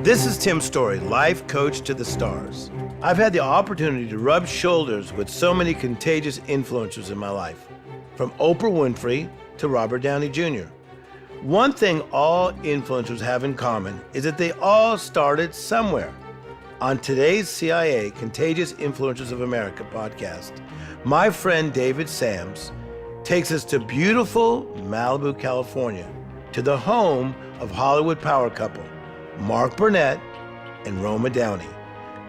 This is Tim Storey, life coach to the stars. I've had the opportunity to rub shoulders with so many contagious influencers in my life, from Oprah Winfrey to Robert Downey Jr. One thing all influencers have in common is that they all started somewhere. On today's CIA Contagious Influencers of America podcast, my friend David Sams takes us to beautiful Malibu, California, to the home of Hollywood power couple Mark Burnett and Roma Downey,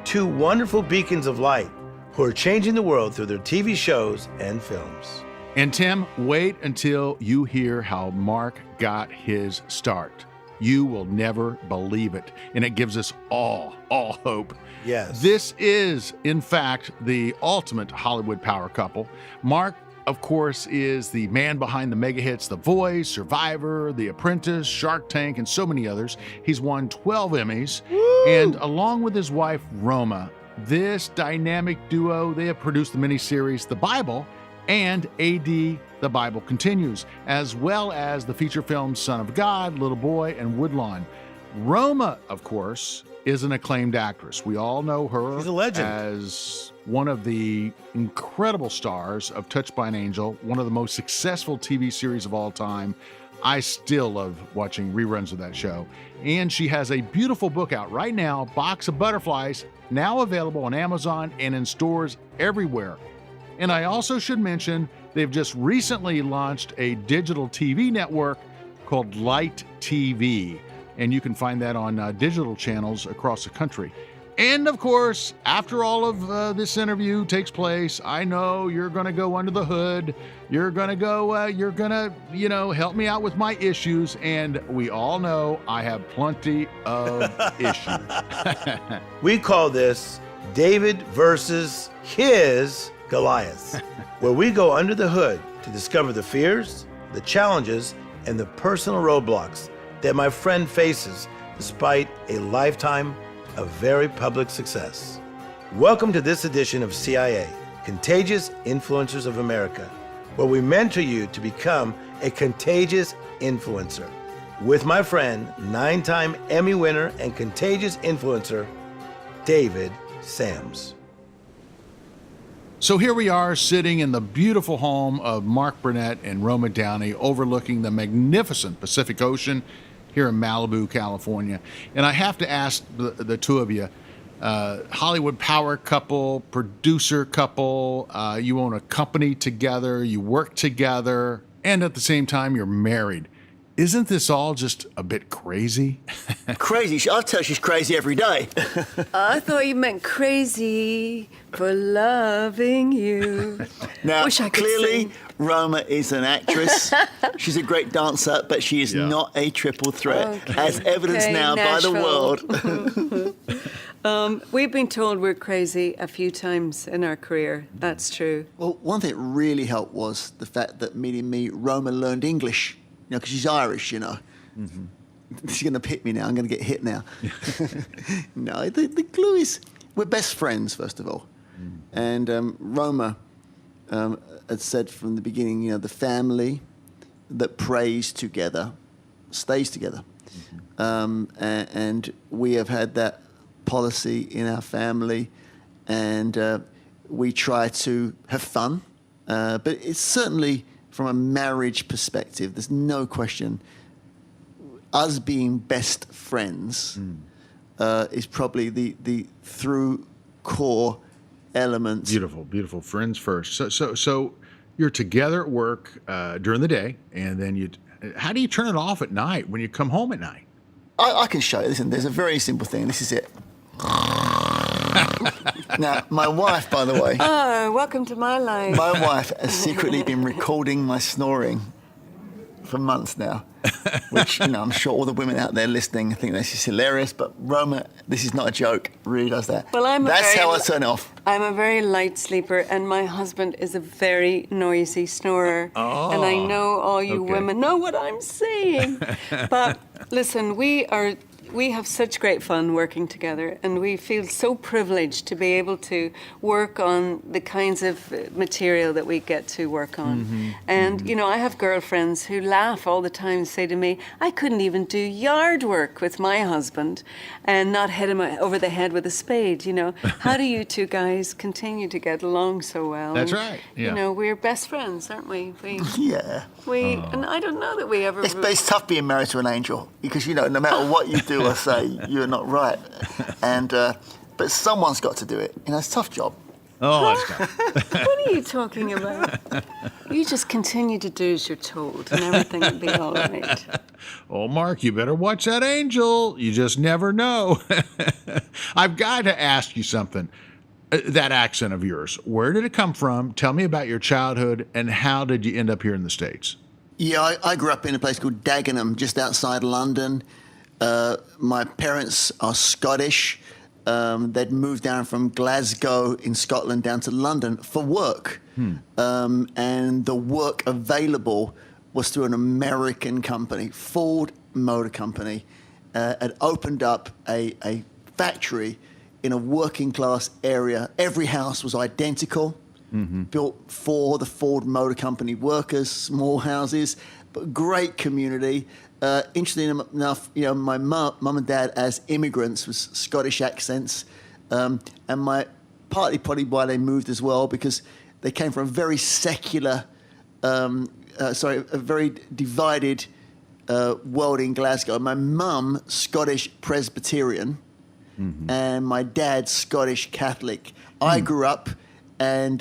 two wonderful beacons of light who are changing the world through their TV shows and films. And Tim, wait until you hear how Mark got his start. You will never believe it, and it gives us all hope. Yes. This is, in fact, the ultimate Hollywood power couple. Mark, of course, is the man behind the mega hits The Voice, Survivor, The Apprentice, Shark Tank, and so many others. He's won 12 Emmys, and along with his wife, Roma, this dynamic duo, they have produced the miniseries The Bible and A.D. The Bible Continues, as well as the feature films Son of God, Little Boy, and Woodlawn. Roma, of course, is an acclaimed actress. We all know her She's a legend. As one of the incredible stars of Touched by an Angel, one of the most successful TV series of all time. I still love watching reruns of that show. And she has a beautiful book out right now, Box of Butterflies, now available on Amazon and in stores everywhere. And I also should mention, they've just recently launched a digital TV network called Light TV, and you can find that on digital channels across the country. And of course, after all of this interview takes place, I know you're going to go under the hood. You're going to go, help me out with my issues. And we all know I have plenty of issues. We call this David versus his Goliath, where we go under the hood to discover the fears, the challenges, and the personal roadblocks that my friend faces despite a lifetime of very public success. Welcome to this edition of CIA, Contagious Influencers of America, where we mentor you to become a contagious influencer. With my friend, 9-time Emmy winner and contagious influencer, David Sams. So here we are sitting in the beautiful home of Mark Burnett and Roma Downey, overlooking the magnificent Pacific Ocean here in Malibu, California. And I have to ask the two of you, Hollywood power couple, producer couple, you own a company together, you work together, and at the same time you're married. Isn't this all just a bit crazy? Crazy? I'll tell you she's crazy every day. I thought you meant crazy for loving you. Now, Wish I could clearly, sing. Roma is an actress. She's a great dancer, but she is not a triple threat, Okay. as evidenced Okay, now by Nashville. the world. We've been told we're crazy a few times in our career. That's true. Well, one thing that really helped was the fact that meeting me, Roma learned English, because she's Irish, Mm-hmm. She's going to hit me now. I'm going to get hit now. No, the clue is we're best friends, first of all. And Roma had said from the beginning, the family that prays together stays together. And we have had that policy in our family, and we try to have fun. But it's certainly, from a marriage perspective, there's no question, us being best friends is probably the through core element. Beautiful. Friends first. So you're together at work during the day, and then how do you turn it off at night when you come home at night? I can show you. Listen, there's a very simple thing. This is it. Now, my wife, by the way, Oh, welcome to my life. my wife has secretly been recording my snoring for months now, which, I'm sure all the women out there listening think this is hilarious, but Roma, this is not a joke, really does that. Well, That's how I turn it off. I'm a very light sleeper, and my husband is a very noisy snorer. And I know all you okay. women know what I'm saying. But listen, we are we have such great fun working together, and we feel so privileged to be able to work on the kinds of material that we get to work on. And, you know, I have girlfriends who laugh all the time, say to me, I couldn't even do yard work with my husband and not hit him over the head with a spade, you know. How do you two guys continue to get along so well? That's And, right. Yeah. You know, we're best friends, aren't we? Yeah. And I don't know that we ever... But it's tough being married to an angel because, you know, no matter what you do or say, you're not right. And but someone's got to do it. You know, it's a tough job. Oh, that's tough. What are you talking about? You just continue to do as you're told, and everything will be all right. Oh, Mark, you better watch that angel. You just never know. I've got to ask you something. That accent of yours, where did it come from? Tell me about your childhood, and how did you end up here in the States? Yeah, I grew up in a place called Dagenham, just outside London. My parents are Scottish. They'd moved down from Glasgow in Scotland down to London for work. And the work available was through an American company, Ford Motor Company, had opened up a factory in a working class area. Every house was identical, built for the Ford Motor Company workers, small houses, but great community. Interestingly enough, you know, my mum and dad as immigrants was Scottish accents, and partly probably why they moved as well, because they came from a very secular, a very divided world in Glasgow. My mum, Scottish Presbyterian, and my dad, Scottish Catholic. I grew up and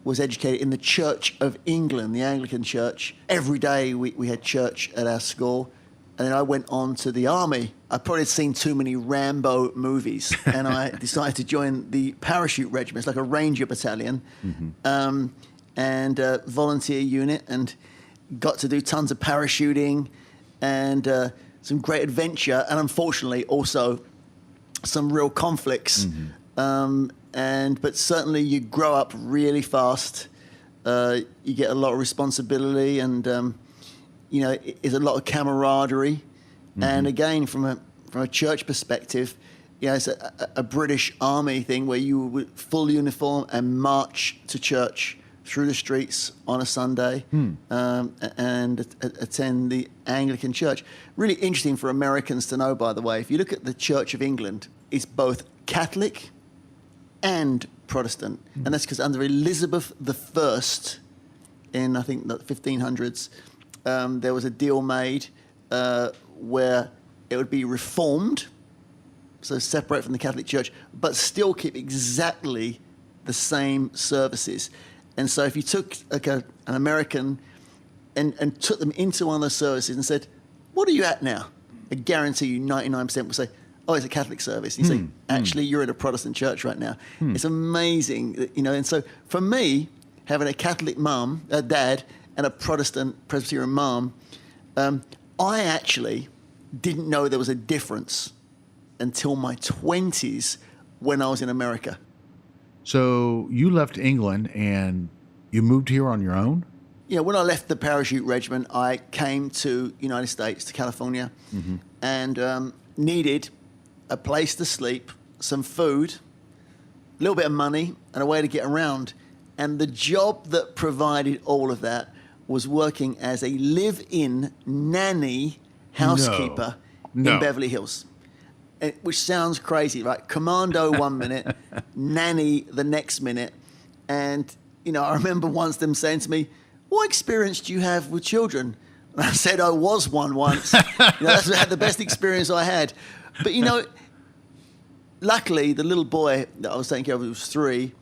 was educated in the Church of England, the Anglican Church. Every day we had church at our school. And then I went on to the army. I probably had seen too many Rambo movies, and I decided to join the parachute regiment. It's like a ranger battalion, and a volunteer unit, and got to do tons of parachuting and some great adventure, and unfortunately also some real conflicts. But certainly you grow up really fast. You get a lot of responsibility, and you know, it's a lot of camaraderie. And again, from a church perspective, you know, it's a British Army thing where you would full uniform and march to church through the streets on a Sunday and attend the Anglican Church. Really interesting for Americans to know, by the way. If you look at the Church of England, it's both Catholic and Protestant. And that's because under Elizabeth I in, I think, the 1500s, there was a deal made where it would be reformed, so separate from the Catholic Church, but still keep exactly the same services. And so if you took an American and took them into one of those services and said, what are you at now? I guarantee you 99% will say, oh, it's a Catholic service. And you say, actually, you're in a Protestant church right now. It's amazing, that, you know. And so for me, having a Catholic dad, and a Protestant Presbyterian mom, I actually didn't know there was a difference until my 20s when I was in America. So you left England and you moved here on your own? Yeah, when I left the parachute regiment, I came to United States, to California, and needed a place to sleep, some food, a little bit of money, and a way to get around. And the job that provided all of that was working as a live-in nanny housekeeper in Beverly Hills. Which sounds crazy, right? Commando 1 minute, nanny the next minute. And, you know, I remember once them saying to me, what experience do you have with children? And I said I was one once. That's the best experience I had. But, you know, luckily the little boy that I was taking care of was 3.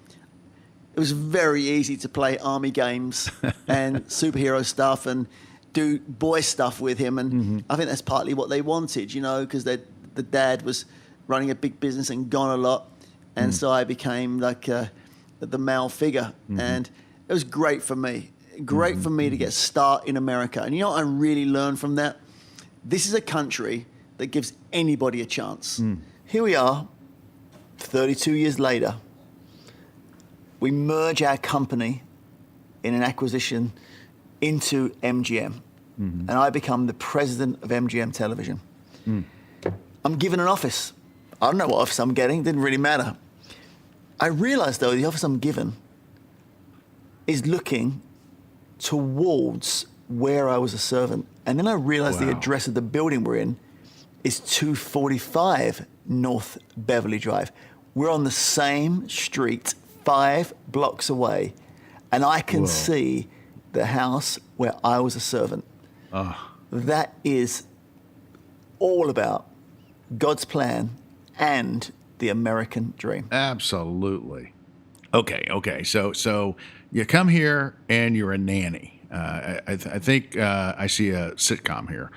It was very easy to play army games and superhero stuff and do boy stuff with him. And I think that's partly what they wanted, you know, because the dad was running a big business and gone a lot. And so I became like the male figure. And it was great for me. Great for me to get a start in America. And you know what I really learned from that? This is a country that gives anybody a chance. Here we are, 32 years later. We merge our company in an acquisition into MGM. And I become the president of MGM Television. I'm given an office. I don't know what office I'm getting. Didn't really matter. I realised, though, the office I'm given is looking towards where I was a servant. And then I realised the address of the building we're in is 245 North Beverly Drive. We're on the same street, 5 blocks away, and I can see the house where I was a servant. That is all about God's plan and the American dream. Absolutely. Okay. So you come here and you're a nanny. I think I see a sitcom here.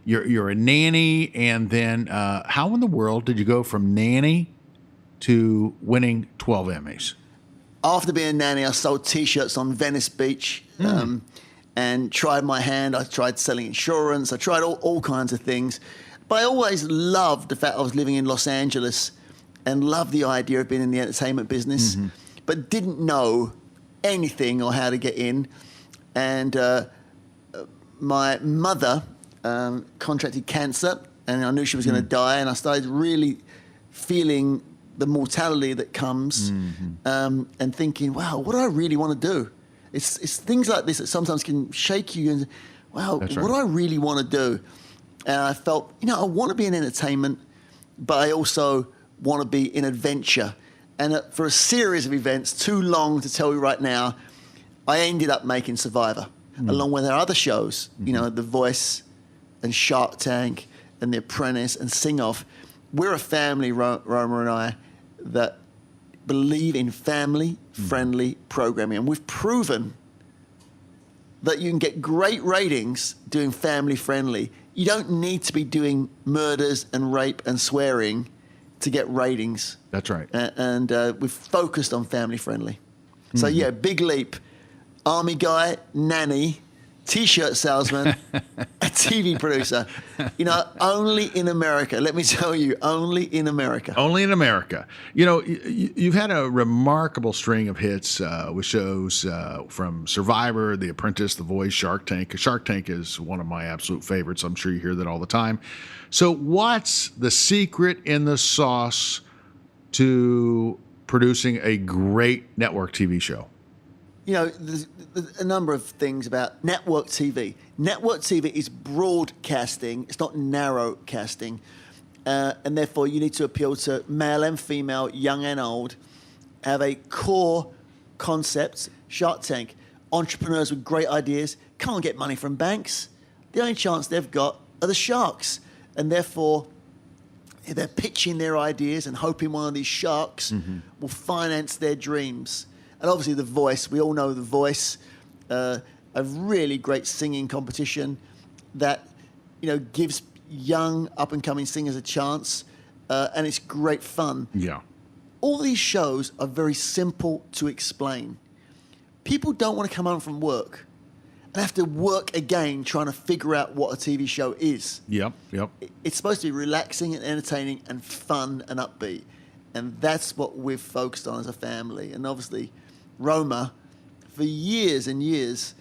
You're a nanny, and then how in the world did you go from nanny to winning 12 Emmys? After being a nanny, I sold T-shirts on Venice Beach and tried my hand. I tried selling insurance. I tried all kinds of things. But I always loved the fact I was living in Los Angeles and loved the idea of being in the entertainment business, but didn't know anything or how to get in. And my mother contracted cancer, and I knew she was going to die, and I started really feeling the mortality that comes and thinking, wow, what do I really want to do? It's things like this that sometimes can shake you and, wow, what do I really want to do? And I felt, I want to be in entertainment, but I also want to be in adventure. And for a series of events, too long to tell you right now, I ended up making Survivor, along with our other shows, The Voice and Shark Tank and The Apprentice and Sing Off. We're a family, Roma and I, that believe in family-friendly programming. And we've proven that you can get great ratings doing family-friendly. You don't need to be doing murders and rape and swearing to get ratings. That's right. And we've focused on family-friendly. So, yeah, big leap. Army guy, nanny, T-shirt salesman, a TV producer. Only in America. Let me tell you, only in America. Only in America. You've had a remarkable string of hits with shows from Survivor, The Apprentice, The Voice, Shark Tank. Shark Tank is one of my absolute favorites. I'm sure you hear that all the time. So what's the secret in the sauce to producing a great network TV show? There's a number of things about network TV. Network TV is broadcasting. It's not narrowcasting. And therefore, you need to appeal to male and female, young and old, have a core concept. Shark Tank, entrepreneurs with great ideas can't get money from banks. The only chance they've got are the sharks. And therefore, they're pitching their ideas and hoping one of these sharks will finance their dreams. And obviously The Voice, we all know The Voice, a really great singing competition that, gives young up-and-coming singers a chance, and it's great fun. Yeah. All these shows are very simple to explain. People don't want to come home from work and have to work again trying to figure out what a TV show is. Yep. It's supposed to be relaxing and entertaining and fun and upbeat. And that's what we've focused on as a family. And obviously, Roma, for years and years,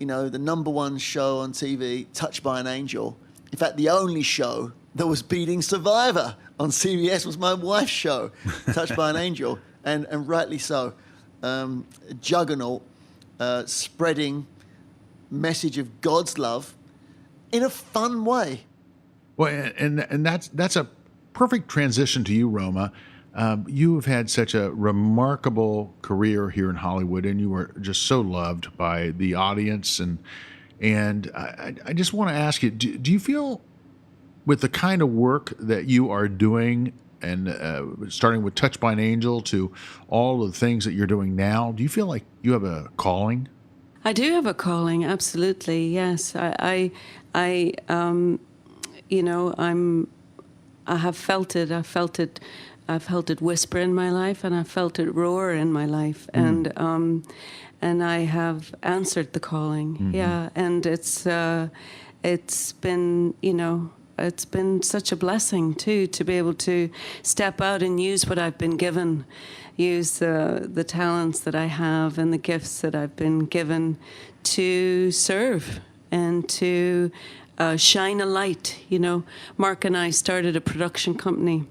the #1 show on TV, Touched by an Angel. In fact, the only show that was beating Survivor on CBS was my wife's show, Touched by an Angel, and rightly so. A juggernaut, spreading message of God's love in a fun way. Well, and that's a perfect transition to you, Roma. You have had such a remarkable career here in Hollywood, and you are just so loved by the audience. And I just want to ask you, do you feel with the kind of work that you are doing, and starting with Touched by an Angel to all of the things that you're doing now, do you feel like you have a calling? I do have a calling, absolutely. Yes, I have felt it. I've felt it whisper in my life, and I've felt it roar in my life, and I have answered the calling. Yeah, and it's been it's been such a blessing too to be able to step out and use what I've been given, use the talents that I have and the gifts that I've been given to serve and to shine a light. You know, Mark and I started a production company.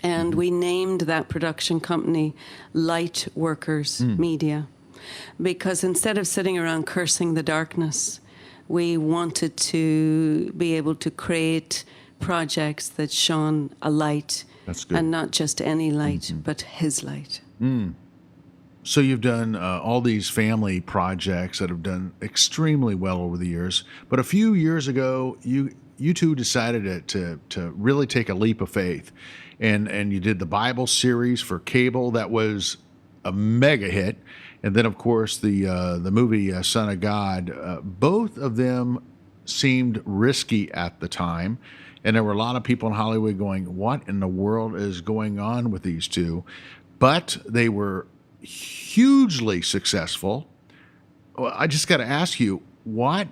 And we named that production company Light Workers Media, because instead of sitting around cursing the darkness, we wanted to be able to create projects that shone a light. That's good. And not just any light, but His light. So you've done all these family projects that have done extremely well over the years. But a few years ago, you two decided to really take a leap of faith, and you did the Bible series for cable that was a mega hit, and then of course the movie Son of God. Both of them seemed risky at the time, and there were a lot of people in Hollywood going, "What in the world is going on with these two?" But they were hugely successful. Well, I just got to ask you, what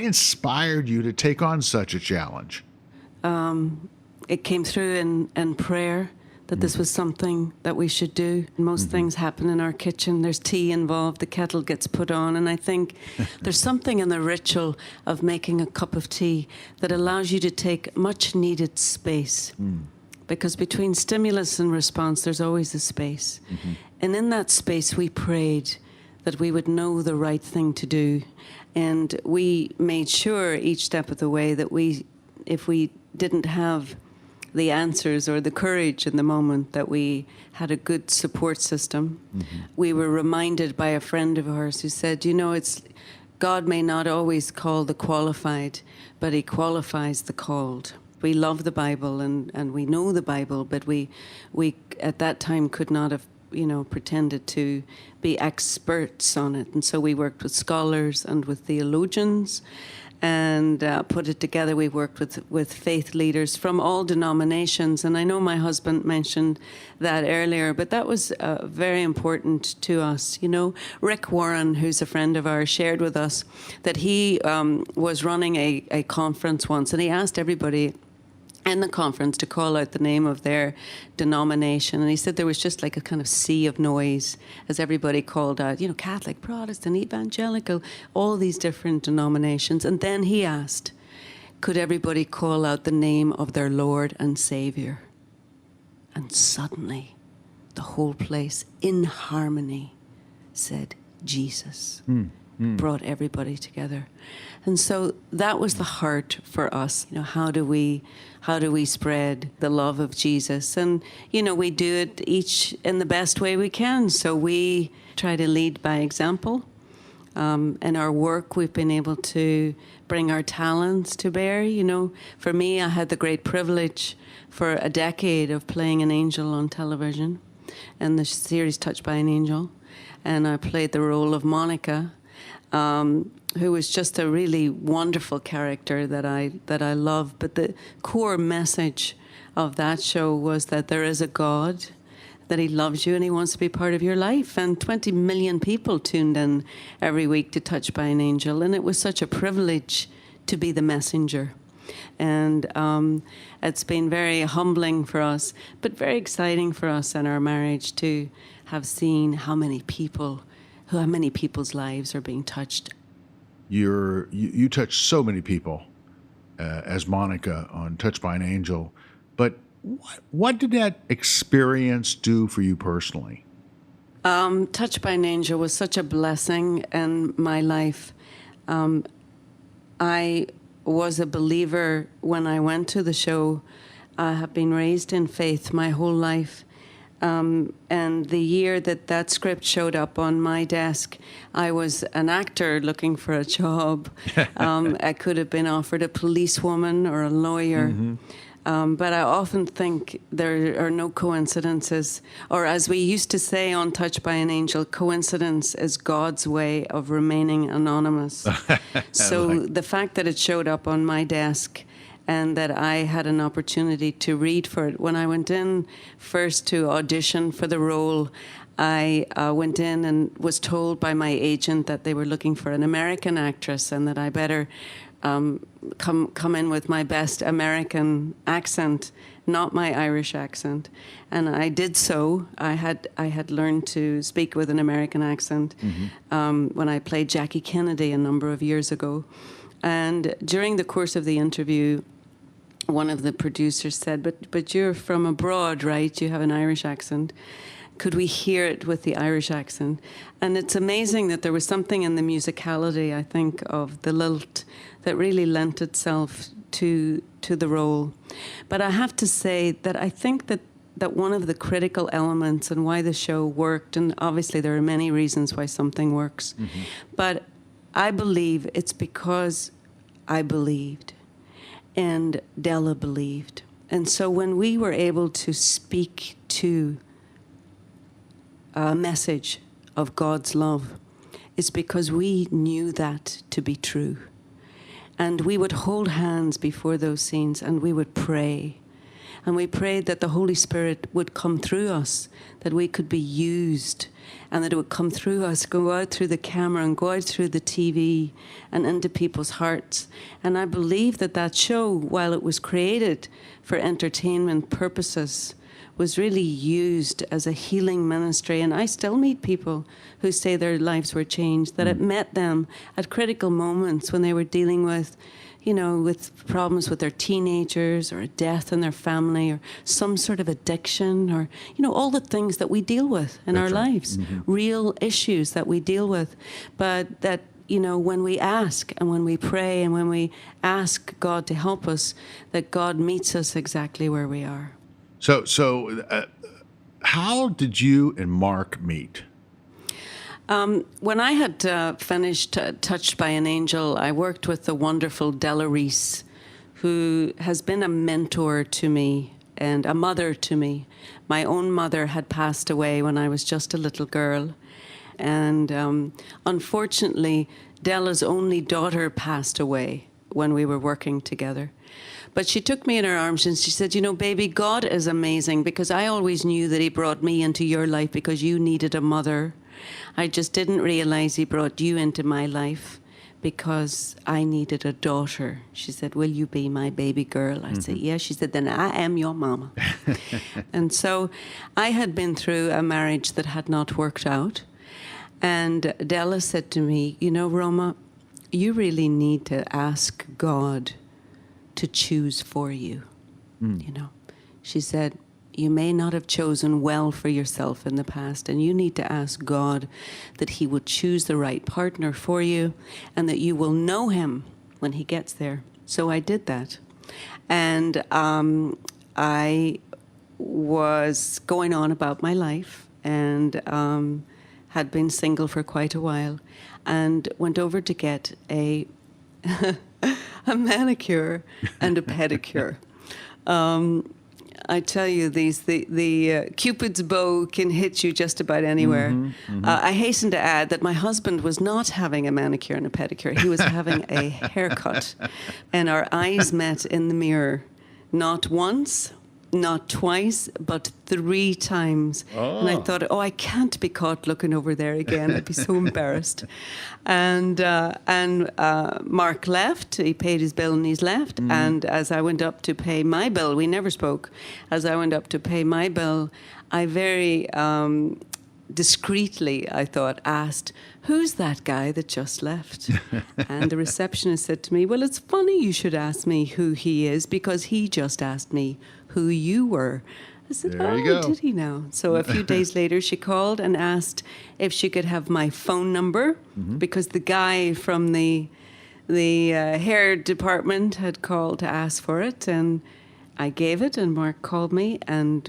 inspired you to take on such a challenge? It came through in prayer that this was something that we should do. Most things happen in our kitchen. There's tea involved, the kettle gets put on, and I think there's something in the ritual of making a cup of tea that allows you to take much needed space. Because between stimulus and response, there's always a space. And in that space, we prayed that we would know the right thing to do. And we made sure each step of the way that if we didn't have the answers or the courage in the moment, that we had a good support system. We were reminded by a friend of ours who said, you know, God may not always call the qualified, but He qualifies the called. We love the Bible and we know the Bible, but we at that time could not have, pretended to be experts on it. And so we worked with scholars and with theologians and put it together. We worked with faith leaders from all denominations. And I know my husband mentioned that earlier, but that was very important to us. Rick Warren, who's a friend of ours, shared with us that he was running a conference once, and he asked everybody in the conference to call out the name of their denomination. And he said there was just like a kind of sea of noise as everybody called out, Catholic, Protestant, Evangelical, all these different denominations. And then he asked, could everybody call out the name of their Lord and Savior? And suddenly, the whole place, in harmony, said, Jesus. Brought everybody together. And so that was the heart for us. How do we spread the love of Jesus? And we do it each in the best way we can. So we try to lead by example. In our work, we've been able to bring our talents to bear. For me, I had the great privilege for a decade of playing an angel on television, and the series Touched by an Angel, and I played the role of Monica. Who was just a really wonderful character that I love. But the core message of that show was that there is a God, that He loves you and He wants to be part of your life. And 20 million people tuned in every week to Touched by an Angel. And it was such a privilege to be the messenger. And it's been very humbling for us, but very exciting for us in our marriage to have seen how many people's lives are being touched. You touch so many people as Monica on Touched by an Angel, but what did that experience do for you personally? Touched by an Angel was such a blessing in my life. I was a believer when I went to the show. I have been raised in faith my whole life. And the year that script showed up on my desk, I was an actor looking for a job. I could have been offered a policewoman or a lawyer. But I often think there are no coincidences. Or as we used to say on Touched by an Angel, coincidence is God's way of remaining anonymous. So the fact that it showed up on my desk and that I had an opportunity to read for it. When I went in first to audition for the role, I went in and was told by my agent that they were looking for an American actress and that I better come in with my best American accent, not my Irish accent. And I did so. I had learned to speak with an American accent when I played Jackie Kennedy a number of years ago. And during the course of the interview, one of the producers said, but you're from abroad, right? You have an Irish accent. Could we hear it with the Irish accent? And it's amazing that there was something in the musicality, I think, of the lilt that really lent itself to the role. But I have to say that I think that one of the critical elements and why the show worked, and obviously there are many reasons why something works, but I believe it's because I believed and Della believed. And so when we were able to speak to a message of God's love, it's because we knew that to be true. And we would hold hands before those scenes and we would pray. And we prayed that the Holy Spirit would come through us, that we could be used, and that it would come through us, go out through the camera and go out through the TV and into people's hearts. And I believe that that show, while it was created for entertainment purposes, was really used as a healing ministry. And I still meet people who say their lives were changed, that it met them at critical moments when they were dealing with, you know, with problems with their teenagers or a death in their family or some sort of addiction or, you know, all the things that we deal with in our lives, real issues that we deal with. But that, you know, when we ask and when we pray and when we ask God to help us, that God meets us exactly where we are. So, how did you and Mark meet? When I had finished Touched by an Angel, I worked with the wonderful Della Reese, who has been a mentor to me and a mother to me. My own mother had passed away when I was just a little girl. And unfortunately, Della's only daughter passed away when we were working together. But she took me in her arms and she said, you know, baby, God is amazing, because I always knew that he brought me into your life because you needed a mother. I just didn't realize he brought you into my life because I needed a daughter. She said, will you be my baby girl? I said, yeah. She said, then I am your mama. And so I had been through a marriage that had not worked out. And Della said to me, you know, Roma, you really need to ask God to choose for you. You know, she said, you may not have chosen well for yourself in the past, and you need to ask God that he would choose the right partner for you and that you will know him when he gets there. So I did that. And I was going on about my life and had been single for quite a while and went over to get a manicure and a pedicure. I tell you, the Cupid's bow can hit you just about anywhere. I hasten to add that my husband was not having a manicure and a pedicure. He was having a haircut. And our eyes met in the mirror, not once, not twice, but 3 times. And I thought, I can't be caught looking over there again. I'd be so embarrassed. And Mark left. He paid his bill and he's left. And as I went up to pay my bill, we never spoke. As I went up to pay my bill, I very discreetly, I thought, asked, who's that guy that just left? And the receptionist said to me, well, it's funny you should ask me who he is, because he just asked me who you were. I said, There you go. Did he now? So a few days later, she called and asked if she could have my phone number, because the guy from the hair department had called to ask for it. And I gave it, and Mark called me, and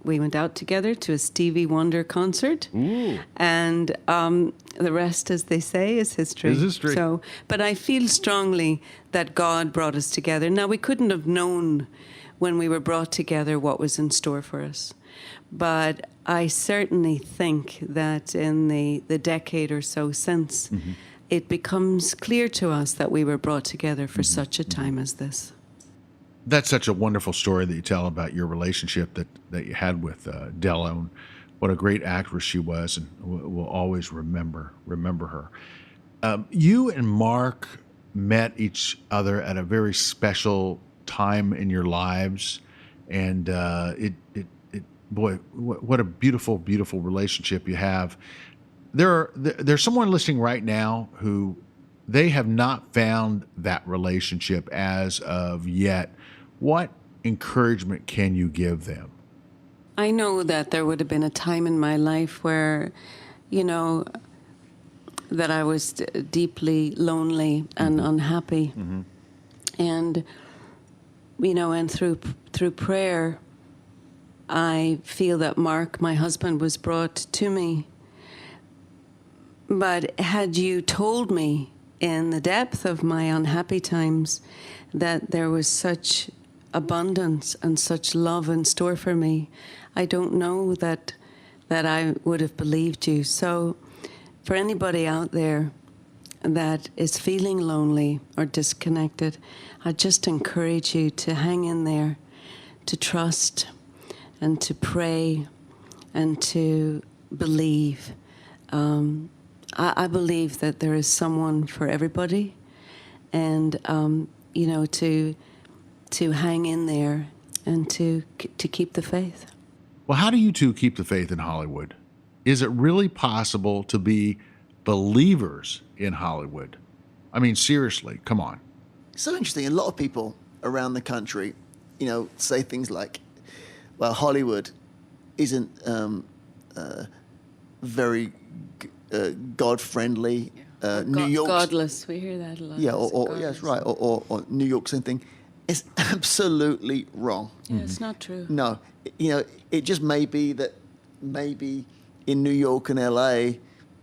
we went out together to a Stevie Wonder concert. And the rest, as they say, is history. Is history. So, but I feel strongly that God brought us together. Now, we couldn't have known when we were brought together what was in store for us. But I certainly think that in the decade or so since, it becomes clear to us that we were brought together for such a time as this. That's such a wonderful story that you tell about your relationship that you had with Della, and what a great actress she was, and we'll always remember her. You and Mark met each other at a very special time in your lives, and boy, what a beautiful, beautiful relationship you have. There's someone listening right now who they have not found that relationship as of yet. What encouragement can you give them? I know that there would have been a time in my life where, you know, that I was deeply lonely and unhappy. And, you know, and through prayer, I feel that Mark, my husband, was brought to me. But had you told me in the depth of my unhappy times that there was such abundance and such love in store for me, I don't know that I would have believed you. So for anybody out there that is feeling lonely or disconnected, I just encourage you to hang in there, to trust and to pray and to believe. I believe that there is someone for everybody, and you know, to hang in there and to keep the faith. Well, how do you two keep the faith in Hollywood? Is it really possible to be believers in Hollywood? I mean, seriously, come on. So interesting. A lot of people around the country, you know, say things like, well, Hollywood isn't very God-friendly. New York, godless. We hear that a lot. yeah, or yes, right, or New York, same thing. It's absolutely wrong. Yeah, it's not true. No, you know, it just may be that maybe in New York and LA,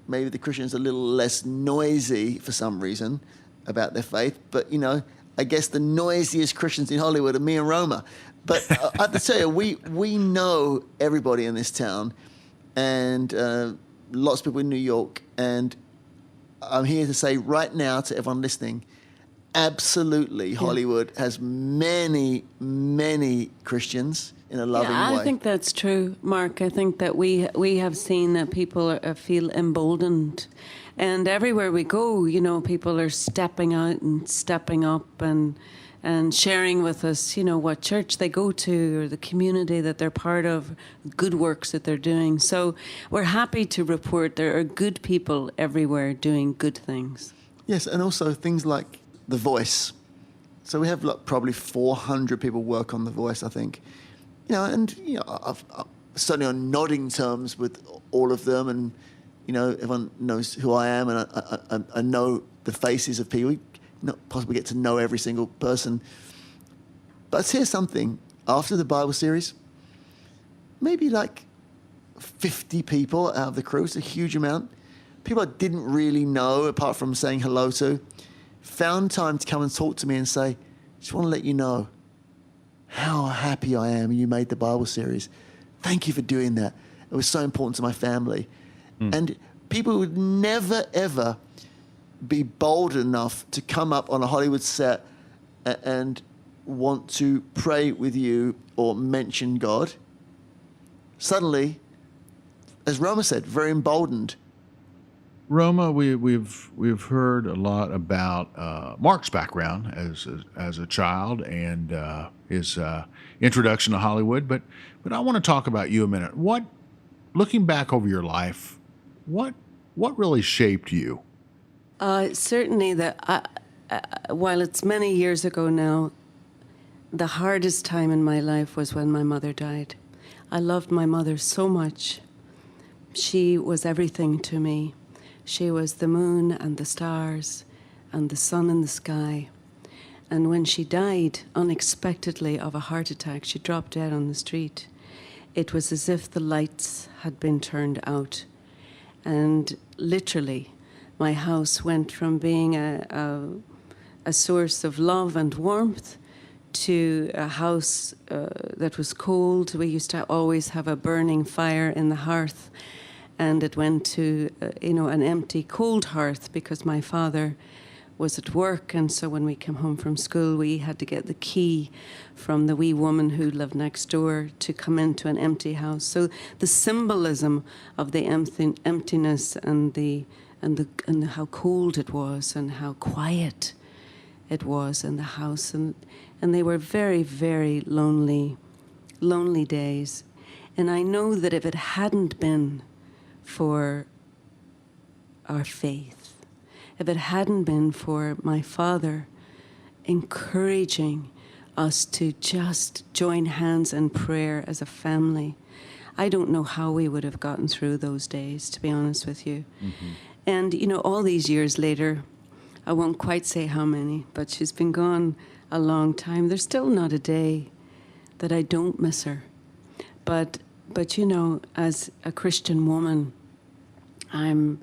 maybe the Christians are a little less noisy for some reason about their faith. But, you know, I guess the noisiest Christians in Hollywood are me and Roma. But I have to tell you, we know everybody in this town, and lots of people in New York. And I'm here to say right now to everyone listening, absolutely, Hollywood has many, many Christians in a loving way. I think that's true, Mark. I think that we have seen that people feel emboldened. And everywhere we go, you know, people are stepping out and stepping up and sharing with us, you know, what church they go to or the community that they're part of, good works that they're doing. So we're happy to report there are good people everywhere doing good things. Yes, and also things like The Voice. So we have like probably 400 people work on The Voice, I think. You know, and you know, I'm certainly on nodding terms with all of them, and you know, everyone knows who I am, and I know the faces of people. Not possibly get to know every single person. But here's something. After the Bible series, maybe like 50 people out of the crew, it's a huge amount, people I didn't really know, apart from saying hello to, found time to come and talk to me and say, just want to let you know how happy I am you made the Bible series. Thank you for doing that. It was so important to my family. And people would never, ever be bold enough to come up on a Hollywood set and want to pray with you or mention God. Suddenly, as Roma said, very emboldened. Roma, we've heard a lot about Mark's background as a child and his introduction to Hollywood, but I want to talk about you a minute. What, looking back over your life, what really shaped you? Certainly, while it's many years ago now, the hardest time in my life was when my mother died. I loved my mother so much. She was everything to me. She was the moon and the stars and the sun in the sky. And when she died unexpectedly of a heart attack, she dropped dead on the street. It was as if the lights had been turned out. And literally, my house went from being a source of love and warmth to a house that was cold. We used to always have a burning fire in the hearth, and it went to an empty, cold hearth because my father was at work, and so when we came home from school, we had to get the key from the wee woman who lived next door to come into an empty house. So the symbolism of the emptiness and how cold it was and how quiet it was in the house, and they were very, very lonely days. And I know that if it hadn't been for our faith, if it hadn't been for my father encouraging us to just join hands in prayer as a family, I don't know how we would have gotten through those days, to be honest with you. And, all these years later, I won't quite say how many, but she's been gone a long time. There's still not a day that I don't miss her. But as a Christian woman, I'm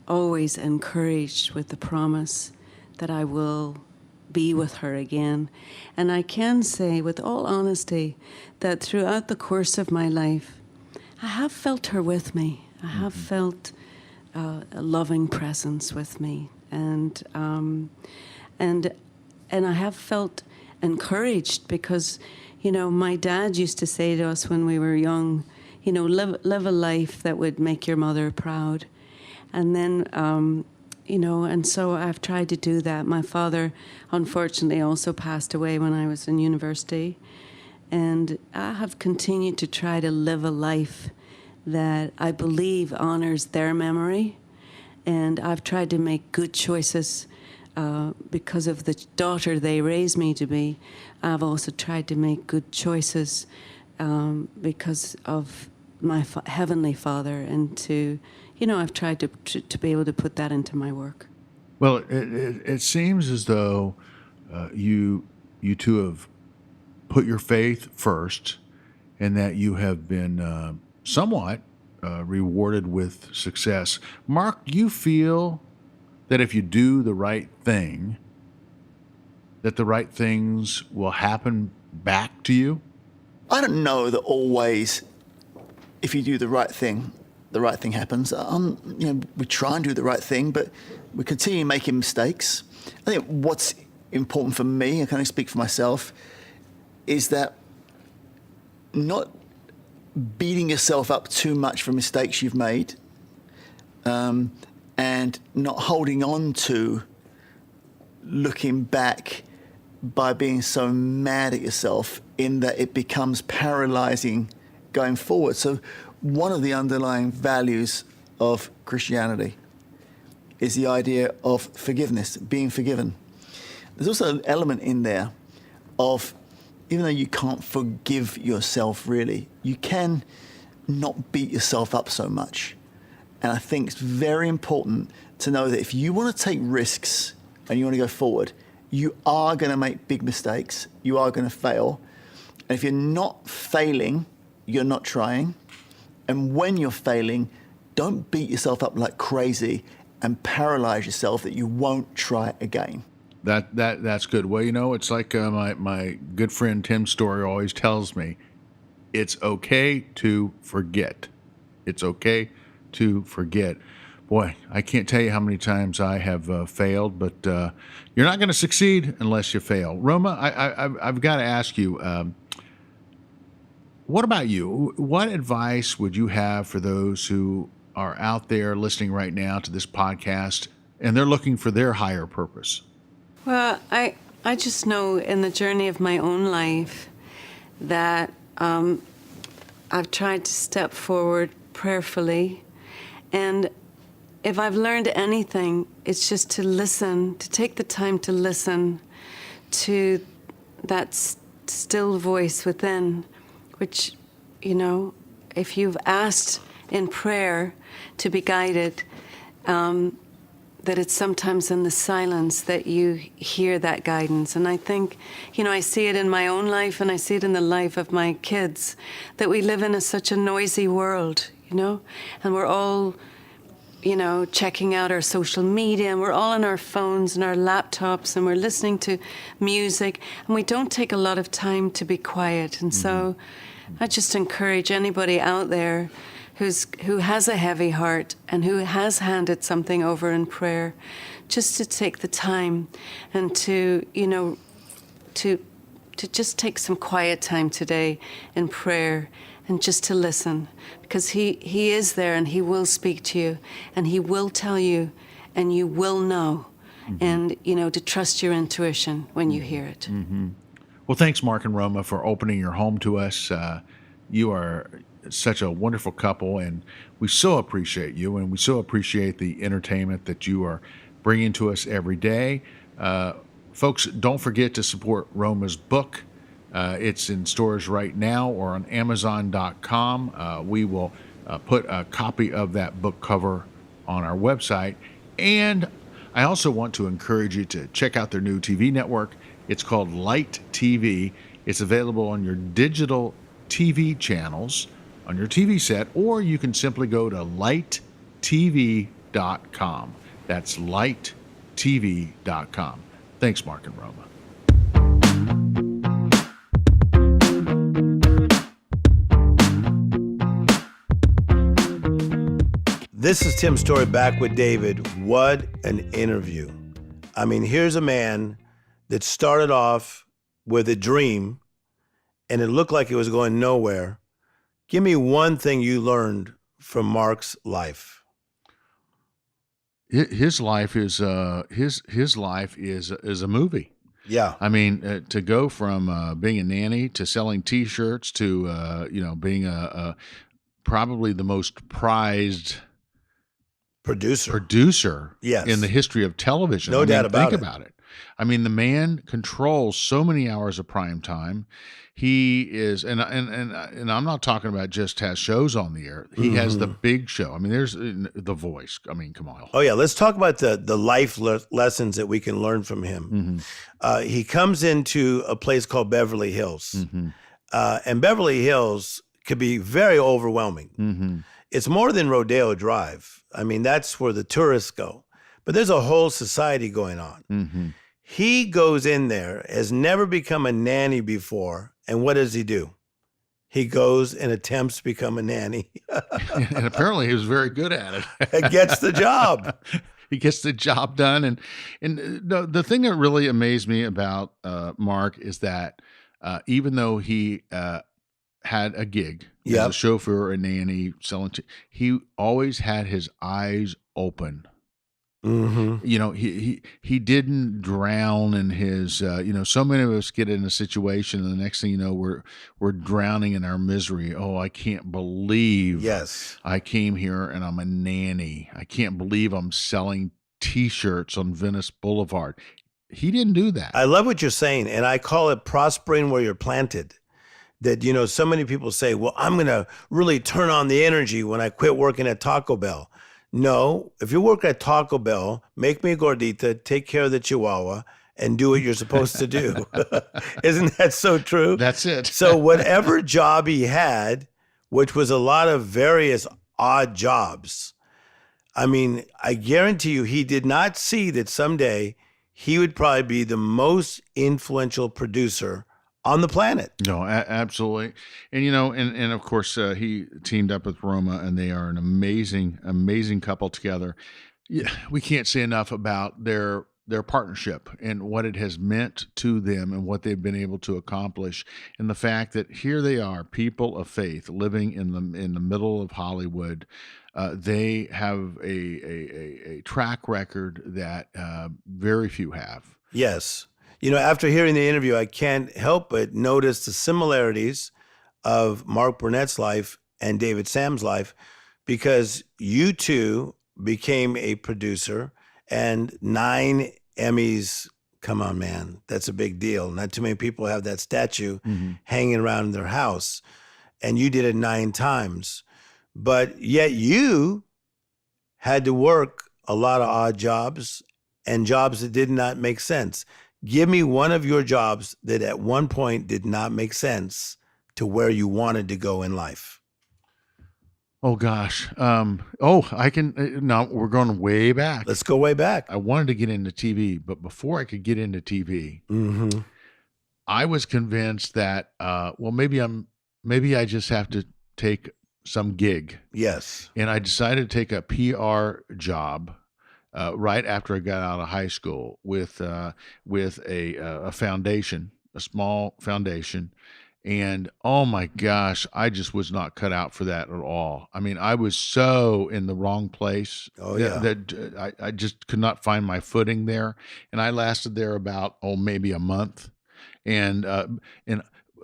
always encouraged with the promise that I will be with her again. And I can say with all honesty that throughout the course of my life, I have felt her with me. I have felt a loving presence with me, and I have felt encouraged because, my dad used to say to us when we were young, live a life that would make your mother proud, and then and so I've tried to do that. My father, unfortunately, also passed away when I was in university. And I have continued to try to live a life that I believe honors their memory. And I've tried to make good choices because of the daughter they raised me to be. I've also tried to make good choices because of my Heavenly Father, and to, I've tried to be able to put that into my work. Well, it seems as though you two have put your faith first, and that you have been somewhat rewarded with success. Mark, do you feel that if you do the right thing, that the right things will happen back to you? I don't know that always, if you do the right thing happens. We try and do the right thing, but we continue making mistakes. I think what's important for me, I can only speak for myself, is that not beating yourself up too much for mistakes you've made, and not holding on to looking back by being so mad at yourself in that it becomes paralyzing going forward. So one of the underlying values of Christianity is the idea of forgiveness, being forgiven. There's also an element in there of, even though you can't forgive yourself really, you can not beat yourself up so much. And I think it's very important to know that if you want to take risks and you want to go forward, you are going to make big mistakes. You are going to fail. And if you're not failing, you're not trying. And when you're failing, don't beat yourself up like crazy and paralyze yourself that you won't try again. That's good. Well, it's like my good friend Tim Storey always tells me, it's okay to forget. It's okay to forget. Boy, I can't tell you how many times I have failed, but you're not going to succeed unless you fail. Roma, I've got to ask you, what about you? What advice would you have for those who are out there listening right now to this podcast and they're looking for their higher purpose? Well, I just know in the journey of my own life that I've tried to step forward prayerfully. And if I've learned anything, it's just to listen, to take the time to listen to that still voice within, which, if you've asked in prayer to be guided, that it's sometimes in the silence that you hear that guidance. And I think, I see it in my own life and I see it in the life of my kids, that we live in such a noisy world, and we're all, checking out our social media, and we're all on our phones and our laptops, and we're listening to music, and we don't take a lot of time to be quiet. And so I just encourage anybody out there who has a heavy heart and who has handed something over in prayer, just to take the time and to just take some quiet time today in prayer and just to listen, because he is there and he will speak to you and he will tell you and you will know, and to trust your intuition when you hear it. Well, thanks, Mark and Roma, for opening your home to us. You are such a wonderful couple, and we so appreciate you, and we so appreciate the entertainment that you are bringing to us every day. Folks, don't forget to support Roma's book. It's in stores right now or on Amazon.com. We will put a copy of that book cover on our website. And I also want to encourage you to check out their new TV network. It's called Light TV. It's available on your digital TV channels, on your TV set, or you can simply go to lighttv.com. That's lighttv.com. Thanks, Mark and Roma. This is Tim Storey back with David. What an interview. I mean, here's a man that started off with a dream and it looked like it was going nowhere. Give me one thing you learned from Mark's life. His life is a movie. Yeah. I mean, to go from being a nanny to selling T-shirts to being probably the most prized producer Yes. in the history of television. No doubt about it. Think about it. I mean, the man controls so many hours of prime time. He is, and I'm not talking about just has shows on the air. He has the big show. I mean, there's The Voice. I mean, come on. Oh yeah, let's talk about the life lessons that we can learn from him. He comes into a place called Beverly Hills, and Beverly Hills could be very overwhelming. It's more than Rodeo Drive. I mean, that's where the tourists go. But there's a whole society going on. He goes in there, has never become a nanny before, and what does he do? He goes and attempts to become a nanny. And apparently he was very good at it. And gets the job. He gets the job done. And the thing that really amazed me about Mark is that even though he had a gig as a chauffeur, a nanny, he always had his eyes open. You know, he didn't drown in his, so many of us get in a situation and the next thing you know, we're drowning in our misery. Oh, I can't believe I came here and I'm a nanny. I can't believe I'm selling T-shirts on Venice Boulevard. He didn't do that. I love what you're saying, and I call it prospering where you're planted. That, so many people say, well, I'm going to really turn on the energy when I quit working at Taco Bell. No, if you work at Taco Bell, make me a gordita, take care of the Chihuahua, and do what you're supposed to do. Isn't that so true? That's it. So whatever job he had, which was a lot of various odd jobs, I mean, I guarantee you he did not see that someday he would probably be the most influential producer on the planet. No, absolutely. And, and of course, he teamed up with Roma, and they are an amazing, amazing couple together. Yeah, we can't say enough about their partnership and what it has meant to them and what they've been able to accomplish. And the fact that here they are, people of faith, living in the middle of Hollywood. They have a track record that very few have. Yes. After hearing the interview, I can't help but notice the similarities of Mark Burnett's life and David Sam's life, because you two became a producer and 9 Emmys. Come on, man. That's a big deal. Not too many people have that statue hanging around in their house. And you did it 9 times. But yet you had to work a lot of odd jobs and jobs that did not make sense. Give me one of your jobs that at one point did not make sense to where you wanted to go in life. Oh, gosh. I can. Now we're going way back. Let's go way back. I wanted to get into TV, but before I could get into TV, I was convinced that, maybe I just have to take some gig. Yes. And I decided to take a PR job right after I got out of high school with a foundation, a small foundation. And oh my gosh, I just was not cut out for that at all. I mean, I was so in the wrong place that I just could not find my footing there. And I lasted there about, maybe a month. And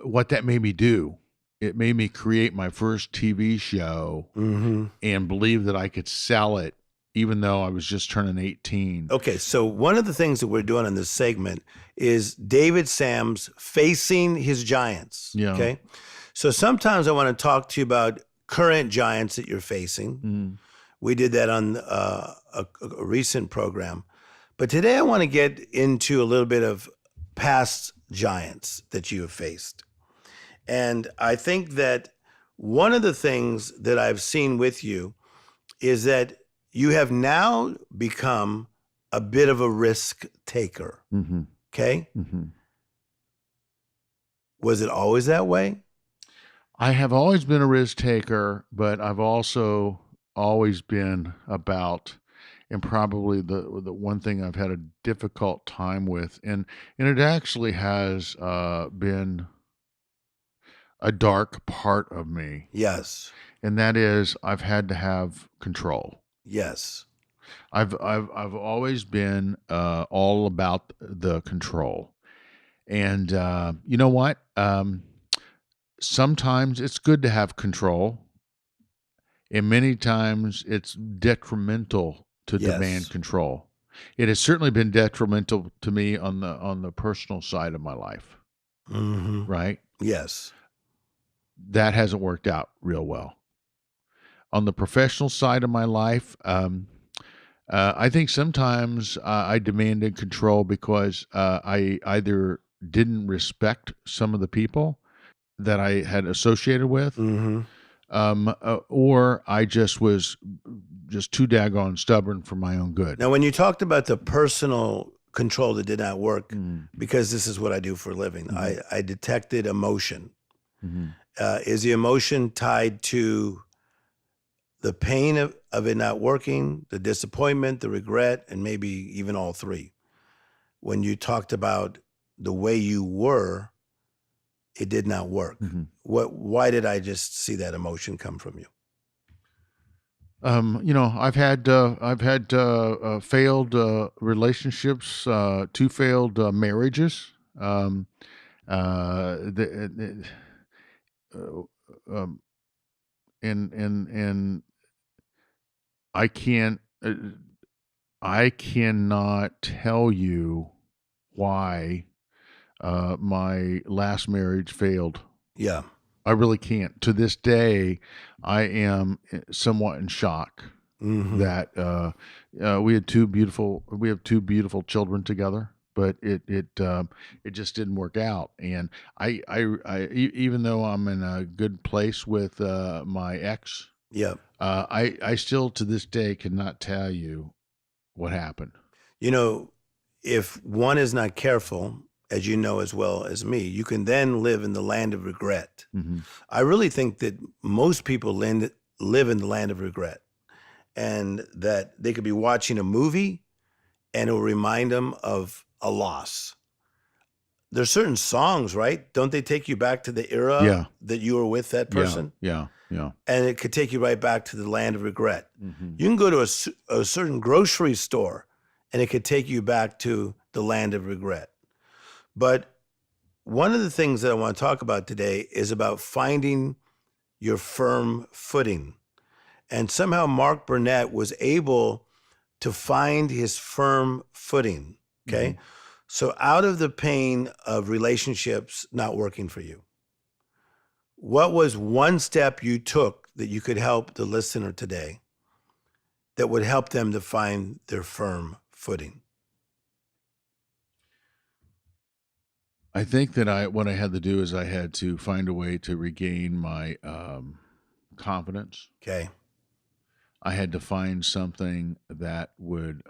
what that made me do, it made me create my first TV show and believe that I could sell it even though I was just turning 18. Okay, so one of the things that we're doing in this segment is David Sam's facing his giants. Yeah. Okay, so sometimes I want to talk to you about current giants that you're facing. We did that on a recent program, but today I want to get into a little bit of past giants that you have faced. And I think that one of the things that I've seen with you is that you have now become a bit of a risk taker. Okay? Was it always that way? I have always been a risk taker, but I've also always been about, and probably the one thing I've had a difficult time with, and it actually has been a dark part of me, Yes. and that is I've had to have control. Yes. I've always been all about the control, and you know what? Sometimes it's good to have control, and many times it's detrimental to Yes. demand control. It has certainly been detrimental to me on the personal side of my life, right? Yes. That hasn't worked out real well. On the professional side of my life, I think sometimes I demanded control because I either didn't respect some of the people that I had associated with, or I just was just too daggone stubborn for my own good. Now, when you talked about the personal control that did not work, because this is what I do for a living, I detected emotion. Is the emotion tied to the pain of it not working, the disappointment, the regret, and maybe even all three? When you talked about the way you were, it did not work. Why did I just see that emotion come from you? I've had failed relationships, 2 failed marriages. And I can't, I cannot tell you why my last marriage failed. Yeah. I really can't. To this day, I am somewhat in shock that we have two beautiful children together, but it just didn't work out. And even though I'm in a good place with my ex, Yeah. I still to this day cannot tell you what happened. You know, if one is not careful, as you know as well as me, you can then live in the land of regret. I really think that most people live in the land of regret, and that they could be watching a movie and it will remind them of a loss. There's certain songs, right? Don't they take you back to the era that you were with that person? Yeah. And it could take you right back to the land of regret. You can go to a certain grocery store and it could take you back to the land of regret. But one of the things that I want to talk about today is about finding your firm footing. And somehow Mark Burnett was able to find his firm footing, okay? So out of the pain of relationships not working for you, what was one step you took that you could help the listener today that would help them to find their firm footing? I think that what I had to do is I had to find a way to regain my confidence. Okay. I had to find something that would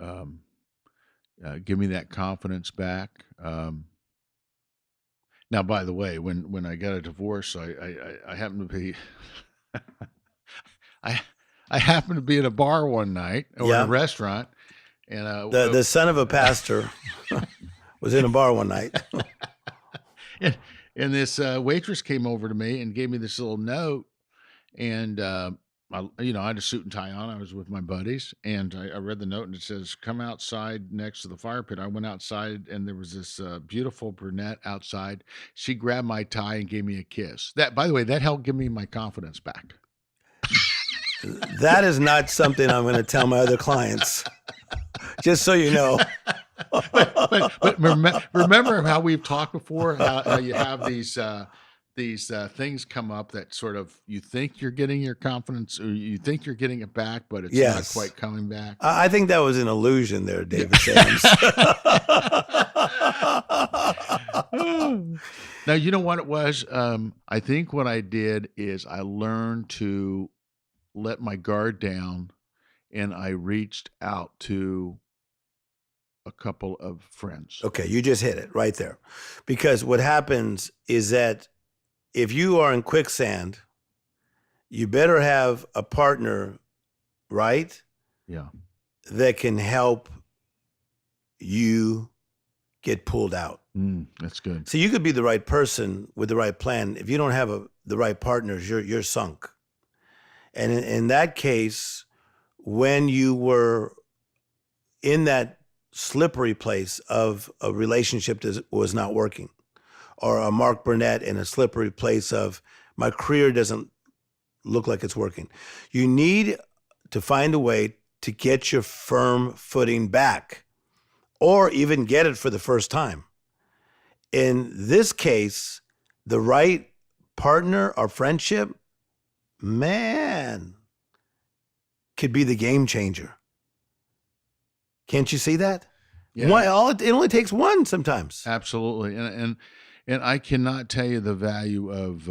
give me that confidence back. Now, by the way, when I got a divorce, I happened to be I happened to be at a bar one night or in a restaurant, and the son of a pastor was in a bar one night. and this waitress came over to me and gave me this little note, and I had a suit and tie on. I was with my buddies, and I read the note, and it says, "Come outside next to the fire pit." I went outside, and there was this beautiful brunette outside. She grabbed my tie and gave me a kiss. That, by the way, that helped give me my confidence back. That is not something I'm going to tell my other clients. Just so you know. But remember how we've talked before, how you have these things come up that sort of you think you're getting your confidence or you think you're getting it back, but it's not quite coming back. I think that was an illusion there, David Sams. Now, you know what it was? I think what I did is I learned to let my guard down and I reached out to a couple of friends. Okay, you just hit it right there. Because what happens is that if you are in quicksand, you better have a partner, right? Yeah. That can help you get pulled out. That's good. So you could be the right person with the right plan. If you don't have the right partners, you're sunk. And in that case, when you were in that slippery place of a relationship that was not working, or a Mark Burnett in a slippery place of my career doesn't look like it's working, you need to find a way to get your firm footing back, or even get it for the first time. In this case, the right partner or friendship, man, could be the game changer. Can't you see that? Yeah. It only takes one sometimes. Absolutely. And I cannot tell you the value of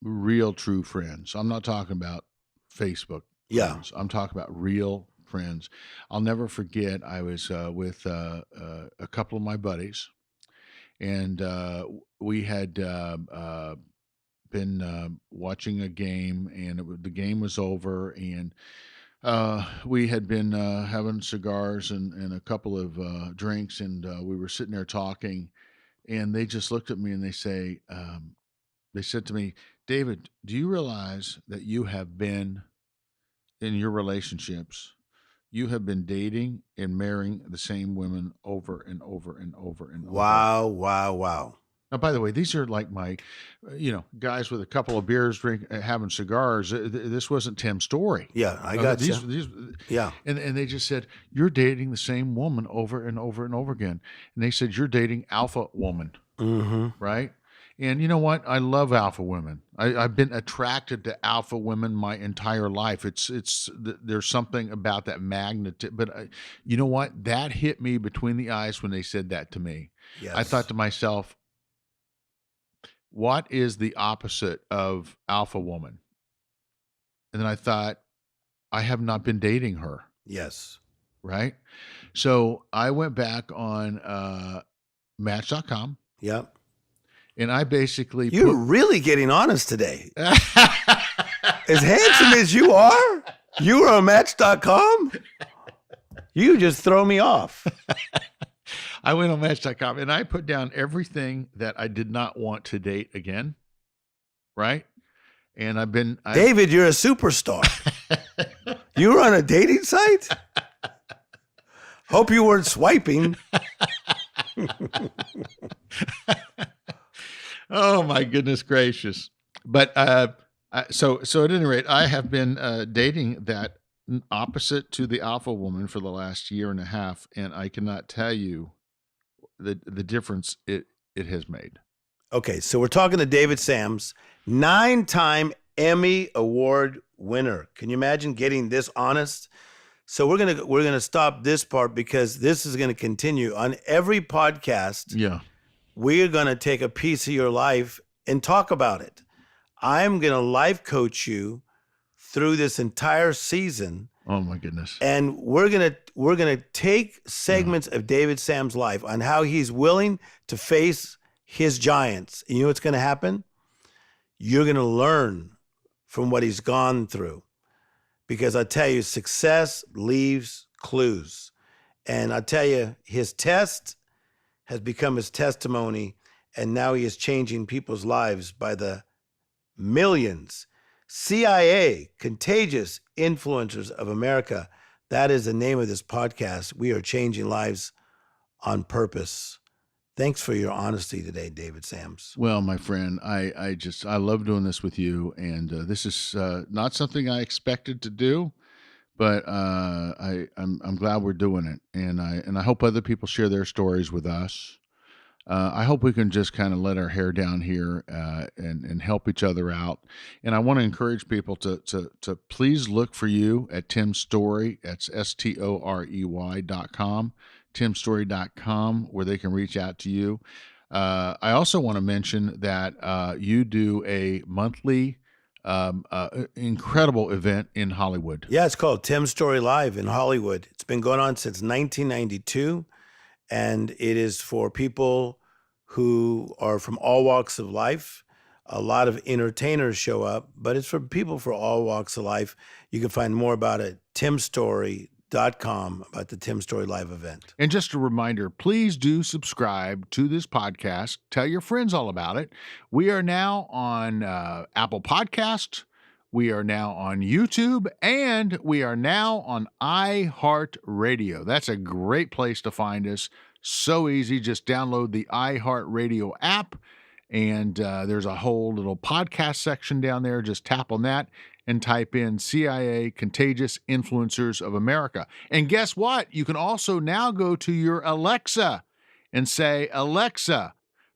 real true friends. I'm not talking about Facebook friends. I'm talking about real friends. I'll never forget, I was with a couple of my buddies, and we had been watching a game, and the game was over, and we had been having cigars and a couple of drinks, and we were sitting there talking, and they just looked at me and they said to me, David, do you realize that you have been in your relationships, you have been dating and marrying the same women over and over and over and over? Wow. Now, by the way, these are like my, guys with a couple of beers, having cigars. This wasn't Tim Storey. Yeah, I got these. Yeah. And they just said, you're dating the same woman over and over and over again. And they said, you're dating alpha woman, right? And you know what? I love alpha women. I've been attracted to alpha women my entire life. There's something about that magnet. But you know what? That hit me between the eyes when they said that to me. Yes. I thought to myself, what is the opposite of alpha woman? And then I thought, I have not been dating her. Yes. Right? So I went back on Match.com. Yep. And I basically You're really getting honest today. As handsome as you are, you were on Match.com? You just throw me off. I went on Match.com and I put down everything that I did not want to date again. Right? And David, you're a superstar. You were on a dating site? Hope you weren't swiping. Oh my goodness gracious! But so at any rate, I have been dating that opposite to the alpha woman for the last year and a half, and I cannot tell you the difference it has made. Okay, so we're talking to David Sams, 9-time Emmy Award winner. Can you imagine getting this honest? So we're gonna stop this part because this is gonna continue on every podcast. Yeah. We're going to take a piece of your life and talk about it. I'm going to life coach you through this entire season. Oh my goodness. And we're going to take segments of David Sam's life on how he's willing to face his giants. And you know what's going to happen? You're going to learn from what he's gone through. Because I tell you, success leaves clues. And I tell you, his test has become his testimony, and now he is changing people's lives by the millions. CIA, Contagious Influencers of America. That is the name of this podcast. We are changing lives on purpose. Thanks for your honesty today, David Sams. Well, my friend, I love doing this with you, and this is not something I expected to do, but I'm glad we're doing it, and I hope other people share their stories with us. I hope we can just kind of let our hair down here and help each other out. And I want to encourage people to please look for you at Tim Storey. That's STOREY.com, timstorey.com, where they can reach out to you. I also want to mention that you do a monthly incredible event in Hollywood. Yeah, it's called Tim Storey Live in Hollywood. It's been going on since 1992. And it is for people who are from all walks of life. A lot of entertainers show up, but it's for people for all walks of life. You can find more about it at timstorey.com, about the Tim Storey Live event. And just a reminder, please do subscribe to this podcast. Tell your friends all about it. We are now on Apple Podcast. We are now on YouTube, and we are now on iHeartRadio. That's a great place to find us. So easy. Just download the iHeartRadio app, and there's a whole little podcast section down there. Just tap on that and type in CIA Contagious Influencers of America. And guess what? You can also now go to your Alexa and say, Alexa,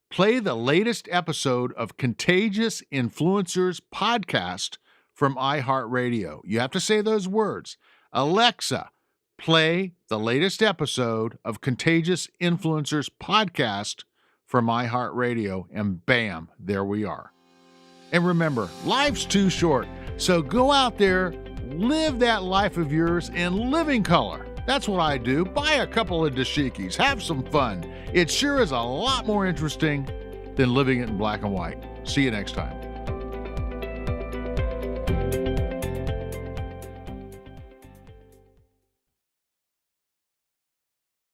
play the latest episode of Contagious Influencers podcast from iHeartRadio. You have to say those words. Alexa, play the latest episode of Contagious Influencers podcast from iHeartRadio, and bam, there we are. And remember, life's too short, so go out there, live that life of yours in living color. That's what I do. Buy a couple of dashikis, have some fun. It sure is a lot more interesting than living it in black and white. See you next time.